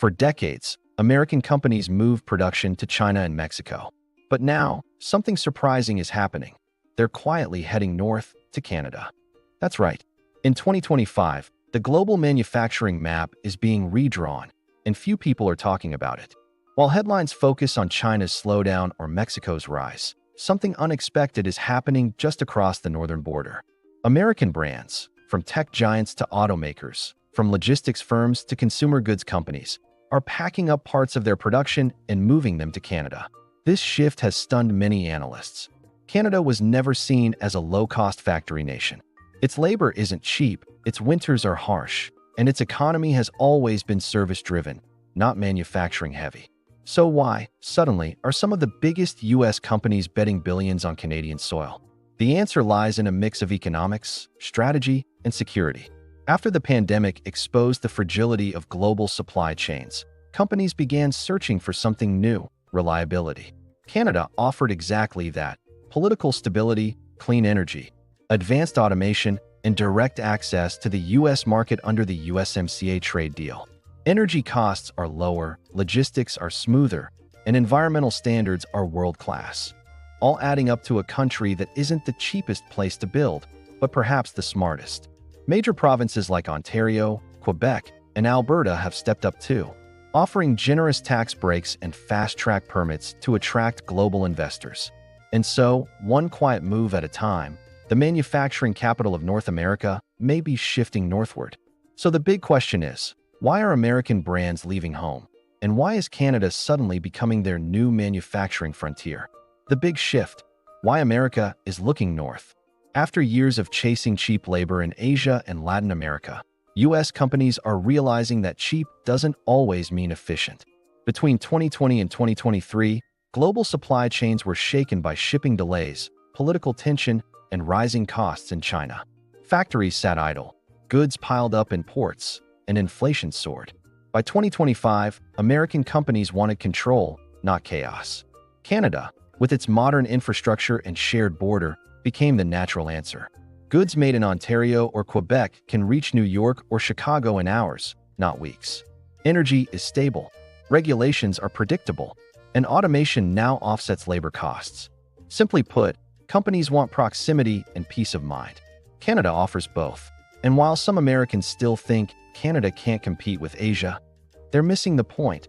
For decades, American companies moved production to China and Mexico. But now, something surprising is happening. They're quietly heading north to Canada. That's right. In 2025, the global manufacturing map is being redrawn, and few people are talking about it. While headlines focus on China's slowdown or Mexico's rise, something unexpected is happening just across the northern border. American brands, from tech giants to automakers, from logistics firms to consumer goods companies, are packing up parts of their production and moving them to Canada. This shift has stunned many analysts. Canada was never seen as a low-cost factory nation. Its labor isn't cheap, its winters are harsh, and its economy has always been service-driven, not manufacturing-heavy. So why, suddenly, are some of the biggest U.S. companies betting billions on Canadian soil? The answer lies in a mix of economics, strategy, and security. After the pandemic exposed the fragility of global supply chains, companies began searching for something new: reliability. Canada offered exactly that: political stability, clean energy, advanced automation, and direct access to the U.S. market under the USMCA trade deal. Energy costs are lower, logistics are smoother, and environmental standards are world-class, all adding up to a country that isn't the cheapest place to build, but perhaps the smartest. Major provinces like Ontario, Quebec, and Alberta have stepped up too, offering generous tax breaks and fast-track permits to attract global investors. And so, one quiet move at a time, the manufacturing capital of North America may be shifting northward. So the big question is, why are American brands leaving home? And why is Canada suddenly becoming their new manufacturing frontier? The big shift: why America is looking north. After years of chasing cheap labor in Asia and Latin America, U.S. companies are realizing that cheap doesn't always mean efficient. Between 2020 and 2023, global supply chains were shaken by shipping delays, political tension, and rising costs in China. Factories sat idle, goods piled up in ports, and inflation soared. By 2025, American companies wanted control, not chaos. Canada, with its modern infrastructure and shared border, became the natural answer. Goods made in Ontario or Quebec can reach New York or Chicago in hours, not weeks. Energy is stable, regulations are predictable, and automation now offsets labor costs. Simply put, companies want proximity and peace of mind. Canada offers both. And while some Americans still think Canada can't compete with Asia, they're missing the point.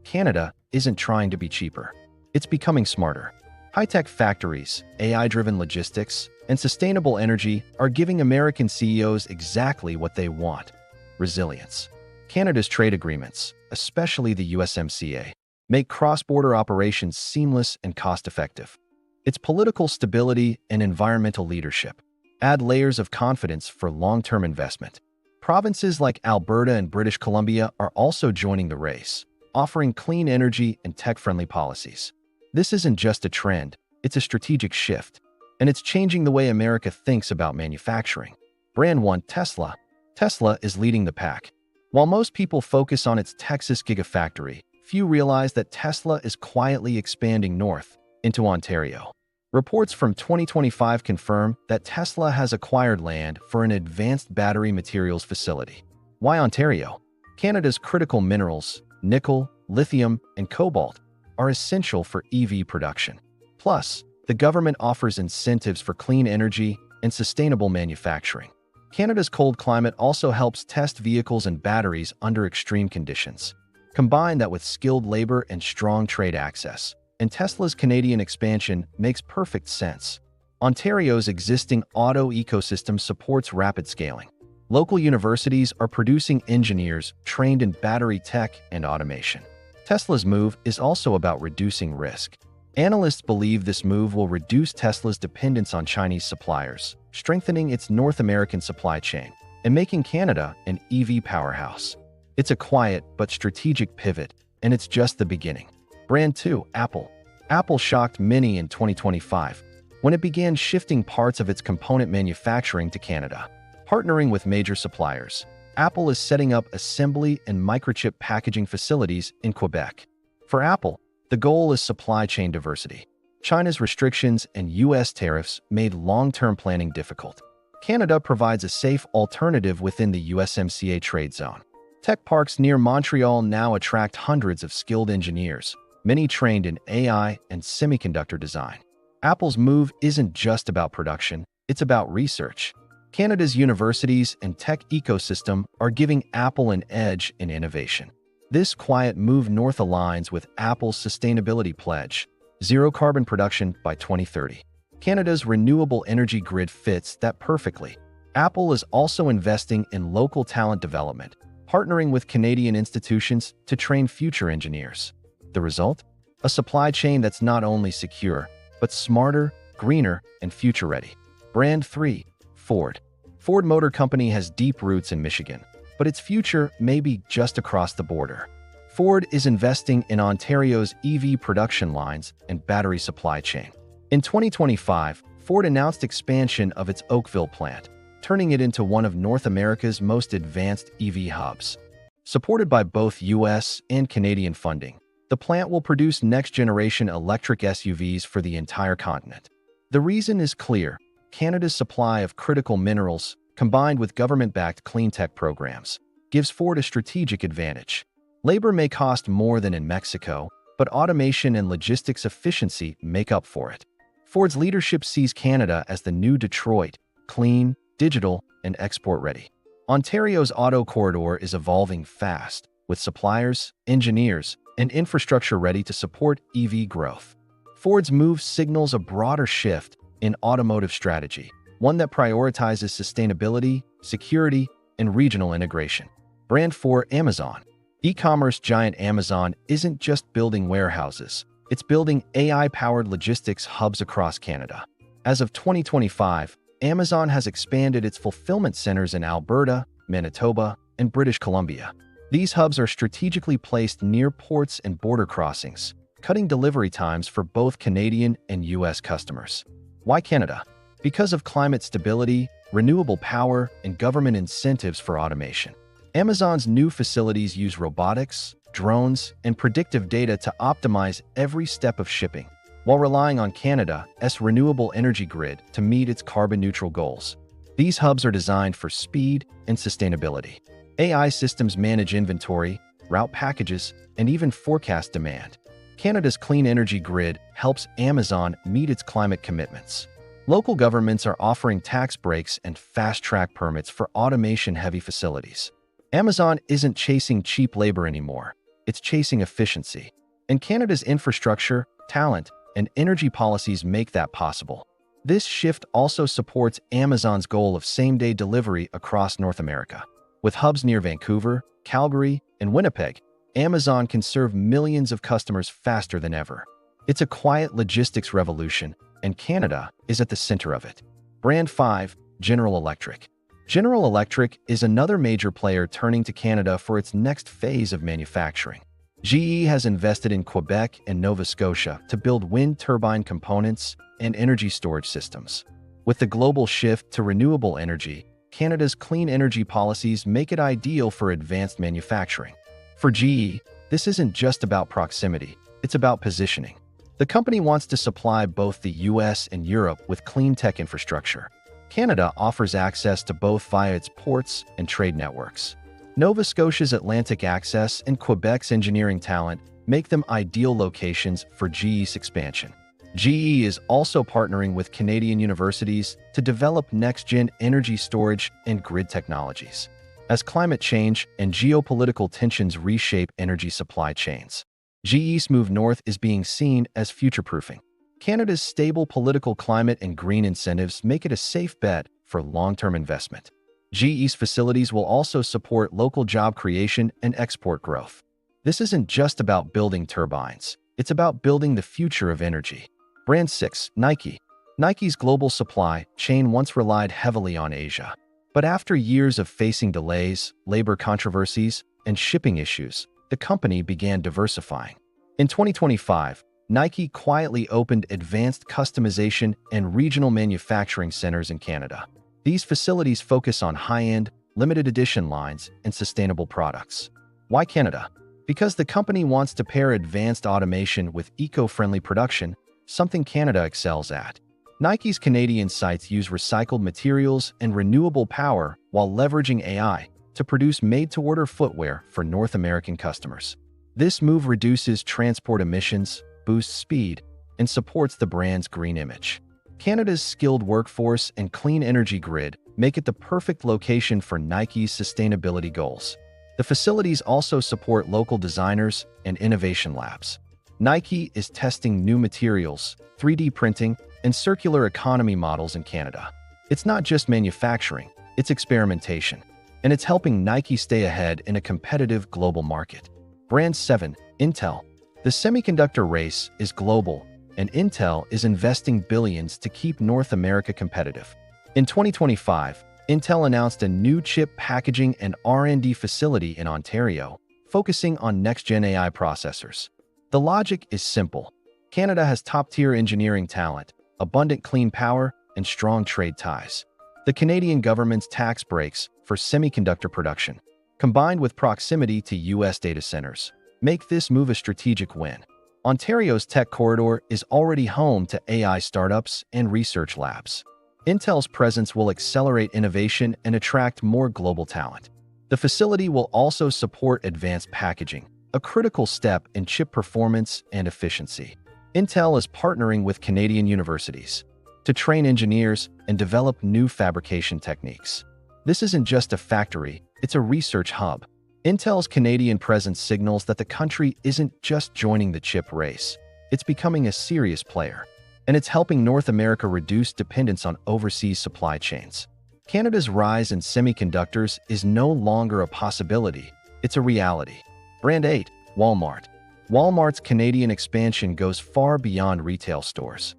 Canada isn't trying to be cheaper. It's becoming smarter. High-tech factories, AI-driven logistics, and sustainable energy are giving American CEOs exactly what they want: resilience. Canada's trade agreements, especially the USMCA, make cross-border operations seamless and cost-effective. Its political stability and environmental leadership add layers of confidence for long-term investment. Provinces like Alberta and British Columbia are also joining the race, offering clean energy and tech-friendly policies. This isn't just a trend, it's a strategic shift, and it's changing the way America thinks about manufacturing. Brand 1: Tesla. Tesla is leading the pack. While most people focus on its Texas Gigafactory, few realize that Tesla is quietly expanding north into Ontario. Reports from 2025 confirm that Tesla has acquired land for an advanced battery materials facility. Why Ontario? Canada's critical minerals, nickel, lithium, and cobalt, are essential for EV production. Plus, the government offers incentives for clean energy and sustainable manufacturing. Canada's cold climate also helps test vehicles and batteries under extreme conditions. Combine that with skilled labor and strong trade access, and Tesla's Canadian expansion makes perfect sense. Ontario's existing auto ecosystem supports rapid scaling. Local universities are producing engineers trained in battery tech and automation. Tesla's move is also about reducing risk. Analysts believe this move will reduce Tesla's dependence on Chinese suppliers, strengthening its North American supply chain, and making Canada an EV powerhouse. It's a quiet but strategic pivot, and it's just the beginning. Brand 2: Apple. Apple shocked many in 2025 when it began shifting parts of its component manufacturing to Canada. Partnering with major suppliers, Apple is setting up assembly and microchip packaging facilities in Quebec. For Apple, the goal is supply chain diversity. China's restrictions and U.S. tariffs made long-term planning difficult. Canada provides a safe alternative within the USMCA trade zone. Tech parks near Montreal now attract hundreds of skilled engineers, many trained in AI and semiconductor design. Apple's move isn't just about production, it's about research. Canada's universities and tech ecosystem are giving Apple an edge in innovation. This quiet move north aligns with Apple's sustainability pledge, zero carbon production by 2030. Canada's renewable energy grid fits that perfectly. Apple is also investing in local talent development, partnering with Canadian institutions to train future engineers. The result? A supply chain that's not only secure, but smarter, greener, and future-ready. Brand 3. Ford. Ford Motor Company has deep roots in Michigan, but its future may be just across the border. Ford is investing in Ontario's EV production lines and battery supply chain. In 2025, Ford announced expansion of its Oakville plant, turning it into one of North America's most advanced EV hubs. Supported by both U.S. and Canadian funding, the plant will produce next-generation electric SUVs for the entire continent. The reason is clear: Canada's supply of critical minerals, combined with government-backed clean tech programs, gives Ford a strategic advantage. Labor may cost more than in Mexico, but automation and logistics efficiency make up for it. Ford's leadership sees Canada as the new Detroit: clean, digital, and export-ready. Ontario's auto corridor is evolving fast, with suppliers, engineers, and infrastructure ready to support EV growth. Ford's move signals a broader shift in automotive strategy, one that prioritizes sustainability, security, and regional integration. Brand 4. Amazon. E-commerce giant Amazon isn't just building warehouses, it's building AI-powered logistics hubs across Canada. As of 2025, Amazon has expanded its fulfillment centers in Alberta, Manitoba, and British Columbia. These hubs are strategically placed near ports and border crossings, cutting delivery times for both Canadian and U.S. customers. Why Canada? Because of climate stability, renewable power, and government incentives for automation. Amazon's new facilities use robotics, drones, and predictive data to optimize every step of shipping, while relying on Canada's renewable energy grid to meet its carbon-neutral goals. These hubs are designed for speed and sustainability. AI systems manage inventory, route packages, and even forecast demand. Canada's clean energy grid helps Amazon meet its climate commitments. Local governments are offering tax breaks and fast-track permits for automation-heavy facilities. Amazon isn't chasing cheap labor anymore, it's chasing efficiency. And Canada's infrastructure, talent, and energy policies make that possible. This shift also supports Amazon's goal of same-day delivery across North America. With hubs near Vancouver, Calgary, and Winnipeg, Amazon can serve millions of customers faster than ever. It's a quiet logistics revolution, and Canada is at the center of it. Brand 5. General Electric. General Electric is another major player turning to Canada for its next phase of manufacturing. GE has invested in Quebec and Nova Scotia to build wind turbine components and energy storage systems. With the global shift to renewable energy, Canada's clean energy policies make it ideal for advanced manufacturing. For GE, this isn't just about proximity, it's about positioning. The company wants to supply both the US and Europe with clean tech infrastructure. Canada offers access to both via its ports and trade networks. Nova Scotia's Atlantic access and Quebec's engineering talent make them ideal locations for GE's expansion. GE is also partnering with Canadian universities to develop next-gen energy storage and grid technologies. As climate change and geopolitical tensions reshape energy supply chains, GE's move north is being seen as future-proofing. Canada's stable political climate and green incentives make it a safe bet for long-term investment. GE's facilities will also support local job creation and export growth. This isn't just about building turbines, it's about building the future of energy. Brand 6. Nike. Nike's global supply chain once relied heavily on Asia. But after years of facing delays, labor controversies, and shipping issues, the company began diversifying. In 2025, Nike quietly opened advanced customization and regional manufacturing centers in Canada. These facilities focus on high-end, limited-edition lines and sustainable products. Why Canada? Because the company wants to pair advanced automation with eco-friendly production, something Canada excels at. Nike's Canadian sites use recycled materials and renewable power while leveraging AI to produce made-to-order footwear for North American customers. This move reduces transport emissions, boosts speed, and supports the brand's green image. Canada's skilled workforce and clean energy grid make it the perfect location for Nike's sustainability goals. The facilities also support local designers and innovation labs. Nike is testing new materials, 3D printing, and circular economy models in Canada. It's not just manufacturing, it's experimentation, and it's helping Nike stay ahead in a competitive global market. Brand 7, Intel. The semiconductor race is global, and Intel is investing billions to keep North America competitive. In 2025, Intel announced a new chip packaging and R&D facility in Ontario, focusing on next-gen AI processors. The logic is simple. Canada has top-tier engineering talent, abundant clean power, and strong trade ties. The Canadian government's tax breaks for semiconductor production, combined with proximity to U.S. data centers, make this move a strategic win. Ontario's tech corridor is already home to AI startups and research labs. Intel's presence will accelerate innovation and attract more global talent. The facility will also support advanced packaging, a critical step in chip performance and efficiency. Intel is partnering with Canadian universities to train engineers and develop new fabrication techniques. This isn't just a factory, it's a research hub. Intel's Canadian presence signals that the country isn't just joining the chip race, it's becoming a serious player, and it's helping North America reduce dependence on overseas supply chains. Canada's rise in semiconductors is no longer a possibility, it's a reality. Brand 8, Walmart. Walmart's Canadian expansion goes far beyond retail stores.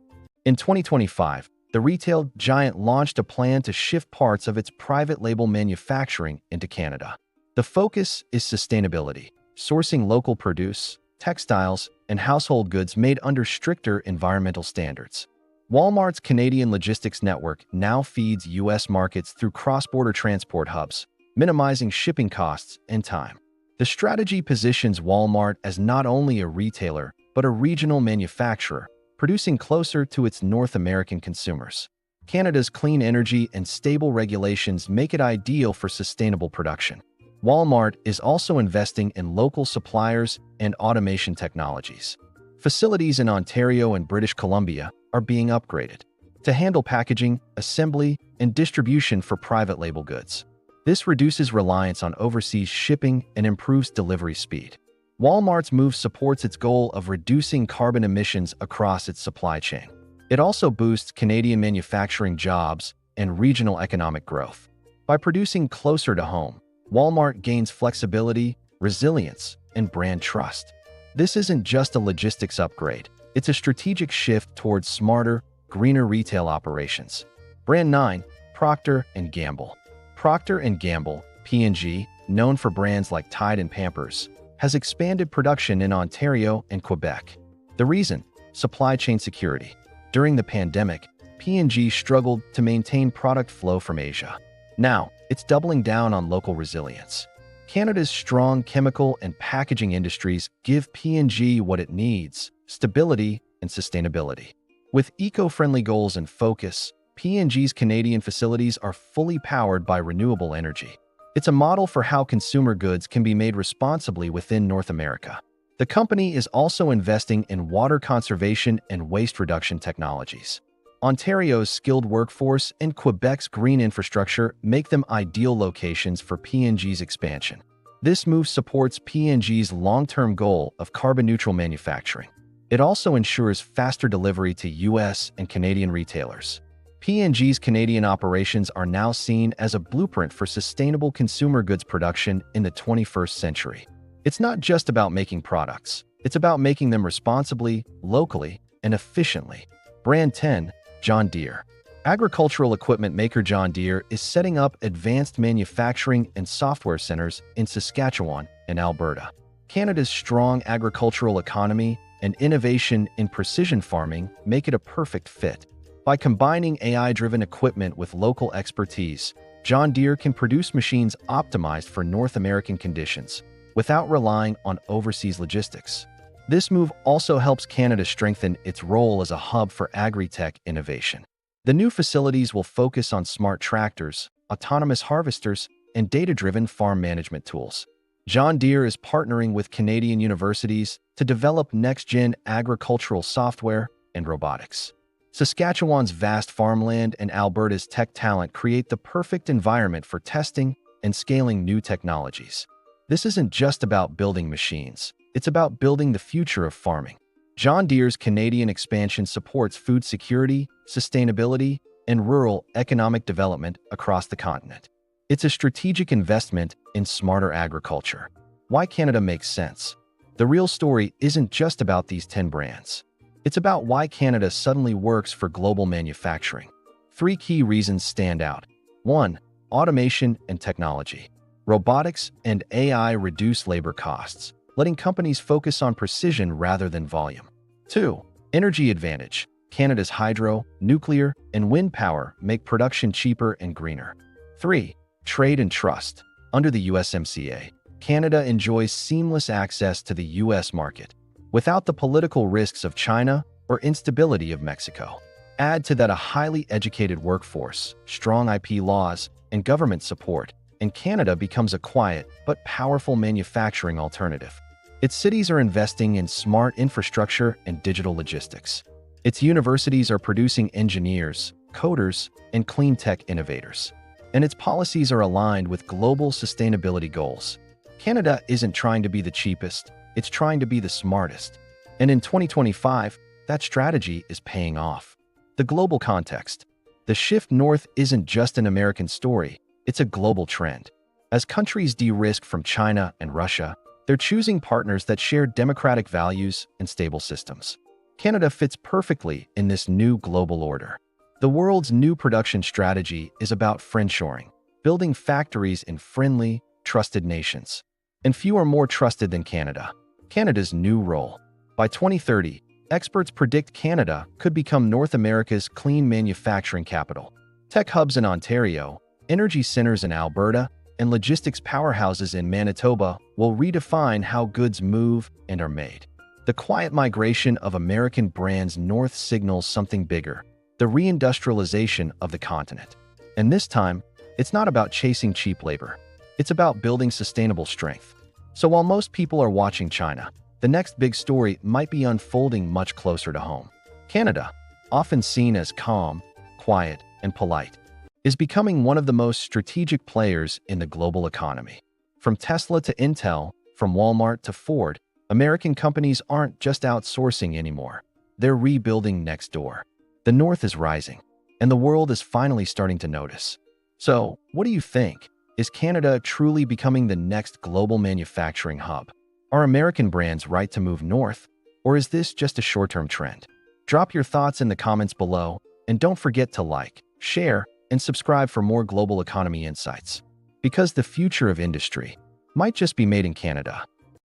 In 2025, the retail giant launched a plan to shift parts of its private label manufacturing into Canada. The focus is sustainability, sourcing local produce, textiles, and household goods made under stricter environmental standards. Walmart's Canadian logistics network now feeds U.S. markets through cross-border transport hubs, minimizing shipping costs and time. The strategy positions Walmart as not only a retailer, but a regional manufacturer, producing closer to its North American consumers. Canada's clean energy and stable regulations make it ideal for sustainable production. Walmart is also investing in local suppliers and automation technologies. Facilities in Ontario and British Columbia are being upgraded to handle packaging, assembly, and distribution for private label goods. This reduces reliance on overseas shipping and improves delivery speed. Walmart's move supports its goal of reducing carbon emissions across its supply chain. It also boosts Canadian manufacturing jobs and regional economic growth. By producing closer to home, Walmart gains flexibility, resilience, and brand trust. This isn't just a logistics upgrade, it's a strategic shift towards smarter, greener retail operations. Brand 9, Procter & Gamble. Procter & Gamble, P&G, known for brands like Tide and Pampers, has expanded production in Ontario and Quebec. The reason? Supply chain security. During the pandemic, P&G struggled to maintain product flow from Asia. Now, it's doubling down on local resilience. Canada's strong chemical and packaging industries give P&G what it needs: stability and sustainability. With eco-friendly goals in focus, P&G's Canadian facilities are fully powered by renewable energy. It's a model for how consumer goods can be made responsibly within North America. The company is also investing in water conservation and waste reduction technologies. Ontario's skilled workforce and Quebec's green infrastructure make them ideal locations for P&G's expansion. This move supports P&G's long-term goal of carbon-neutral manufacturing. It also ensures faster delivery to U.S. and Canadian retailers. P&G's Canadian operations are now seen as a blueprint for sustainable consumer goods production in the 21st century. It's not just about making products, it's about making them responsibly, locally, and efficiently. Brand 10, John Deere. Agricultural equipment maker John Deere is setting up advanced manufacturing and software centers in Saskatchewan and Alberta. Canada's strong agricultural economy and innovation in precision farming make it a perfect fit. By combining AI-driven equipment with local expertise, John Deere can produce machines optimized for North American conditions without relying on overseas logistics. This move also helps Canada strengthen its role as a hub for agri-tech innovation. The new facilities will focus on smart tractors, autonomous harvesters, and data-driven farm management tools. John Deere is partnering with Canadian universities to develop next-gen agricultural software and robotics. Saskatchewan's vast farmland and Alberta's tech talent create the perfect environment for testing and scaling new technologies. This isn't just about building machines. It's about building the future of farming. John Deere's Canadian expansion supports food security, sustainability, and rural economic development across the continent. It's a strategic investment in smarter agriculture. Why Canada makes sense. The real story isn't just about these 10 brands. It's about why Canada suddenly works for global manufacturing. 3 key reasons stand out. 1. Automation and technology. Robotics and AI reduce labor costs, letting companies focus on precision rather than volume. 2. Energy advantage. Canada's hydro, nuclear, and wind power make production cheaper and greener. 3. Trade and trust. Under the USMCA, Canada enjoys seamless access to the U.S. market, without the political risks of China or instability of Mexico. Add to that a highly educated workforce, strong IP laws, and government support, and Canada becomes a quiet but powerful manufacturing alternative. Its cities are investing in smart infrastructure and digital logistics. Its universities are producing engineers, coders, and clean tech innovators. And its policies are aligned with global sustainability goals. Canada isn't trying to be the cheapest, it's trying to be the smartest. And in 2025, that strategy is paying off. The global context. The shift north isn't just an American story, it's a global trend. As countries de-risk from China and Russia, they're choosing partners that share democratic values and stable systems. Canada fits perfectly in this new global order. The world's new production strategy is about friendshoring, building factories in friendly, trusted nations. And few are more trusted than Canada. Canada's new role. By 2030, experts predict Canada could become North America's clean manufacturing capital. Tech hubs in Ontario, energy centers in Alberta, and logistics powerhouses in Manitoba will redefine how goods move and are made. The quiet migration of American brands north signals something bigger, the reindustrialization of the continent. And this time, it's not about chasing cheap labor. It's about building sustainable strength. So while most people are watching China, the next big story might be unfolding much closer to home. Canada, often seen as calm, quiet, and polite, is becoming one of the most strategic players in the global economy. From Tesla to Intel, from Walmart to Ford, American companies aren't just outsourcing anymore. They're rebuilding next door. The North is rising, and the world is finally starting to notice. So, what do you think? Is Canada truly becoming the next global manufacturing hub? Are American brands right to move north, or is this just a short-term trend? Drop your thoughts in the comments below, and don't forget to like, share, and subscribe for more global economy insights. Because the future of industry might just be made in Canada.